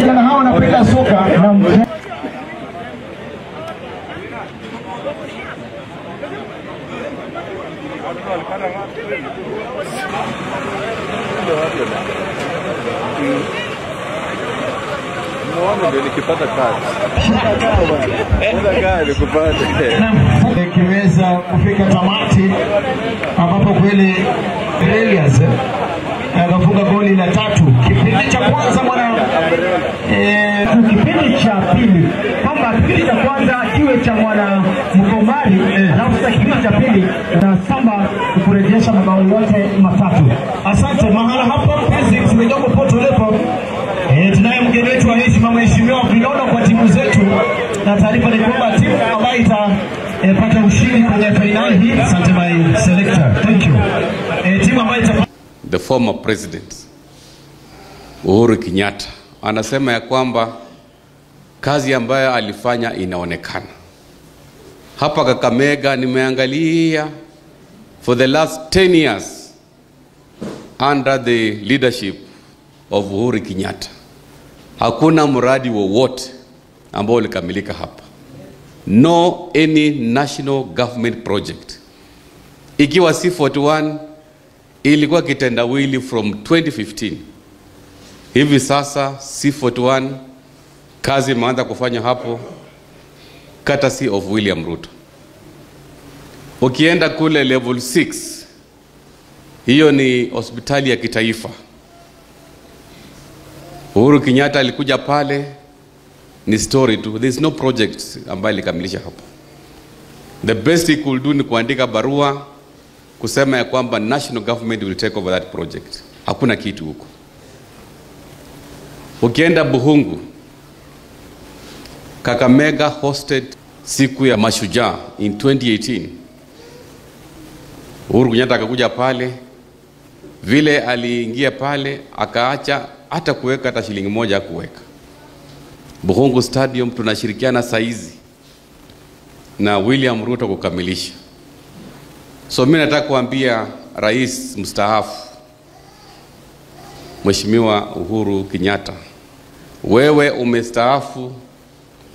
Na hao wanapenda soka na nikipata kazi. Kiweza kufika tamati ambapo kweli Elias akafunga goli la 3 kipindi cha kwanza kipindi cha pili kama kipindi cha kwanza kiwe cha mwana Mkomari alafu sasa kipindi cha pili na Samba kurejesha mabao yote matatu. Asante mahala hapa physics kidogo poto lepo. Tunaye mgeni wetu wa heshima mheshimiwa vinono kwa timu zetu na taarifa ni kwamba timu ambayo itapata ushindi kwenye finali hii. Asante my selector. Thank you. Timu ambayo the former president Uhuru Kenyatta anasema ya kwamba kazi ambayo alifanya inaonekana. Hapa Kakamega nimeangalia for the last 10 years under the leadership of Uhuru Kenyatta hakuna mradi wowote ambao ulikamilika hapa. No any national government project. Ikiwa C41 ilikuwa kitendawili from 2015. Hivi sasa C41 kazi imeanza kufanya hapo courtesy of William Ruto. Ukienda kule level 6, hiyo ni hospitali ya kitaifa. Uhuru Kenyatta alikuja pale, ni story tu. There is no project ambayo ilikamilisha hapo. The best he could do ni kuandika barua kusema ya kwamba national government will take over that project. Hakuna kitu huko. Ukienda Buhungu, Kakamega hosted siku ya mashujaa in 2018. Uhuru Kenyatta akakuja pale, vile aliingia pale akaacha hata kuweka hata shilingi moja kuweka. Buhungu Stadium tunashirikiana saizi na William Ruto kukamilisha. So mimi nataka kuambia rais mstaafu Mheshimiwa Uhuru Kenyatta, wewe umestaafu,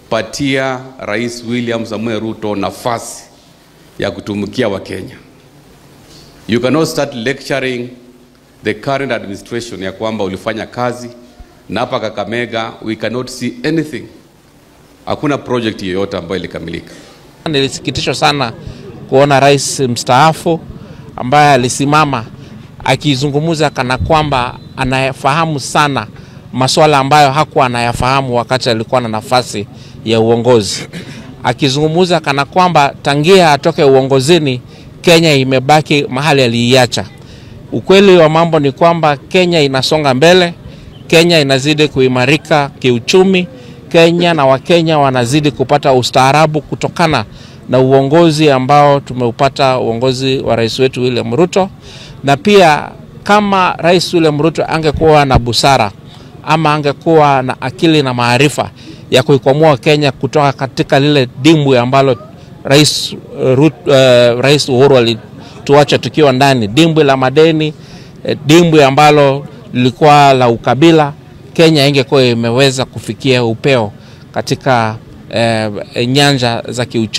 patia Rais William Samuel Ruto nafasi ya kutumikia wa Kenya. You cannot start lecturing the current administration ya kwamba ulifanya kazi na hapa Kakamega we cannot see anything. Hakuna project yoyote ambayo ilikamilika. Nilisikitishwa sana kuona rais mstaafu ambaye alisimama akizungumza kana kwamba anayafahamu sana masuala ambayo hakuwa anayafahamu wakati alikuwa na nafasi ya uongozi. Akizungumza kana kwamba tangia atoke uongozini Kenya imebaki mahali aliiacha. Ukweli wa mambo ni kwamba Kenya inasonga mbele, Kenya inazidi kuimarika kiuchumi, Kenya na Wakenya wanazidi kupata ustaarabu kutokana na uongozi ambao tumeupata, uongozi wa rais wetu William Ruto. Na pia kama rais William Ruto angekuwa na busara ama angekuwa na akili na maarifa ya kuikwamua Kenya kutoka katika lile dimbwi ambalo rais Uhuru alituacha tukiwa ndani, dimbwi la madeni, dimbwi ambalo lilikuwa la ukabila, Kenya ingekuwa imeweza kufikia upeo katika nyanja za kiuchumi.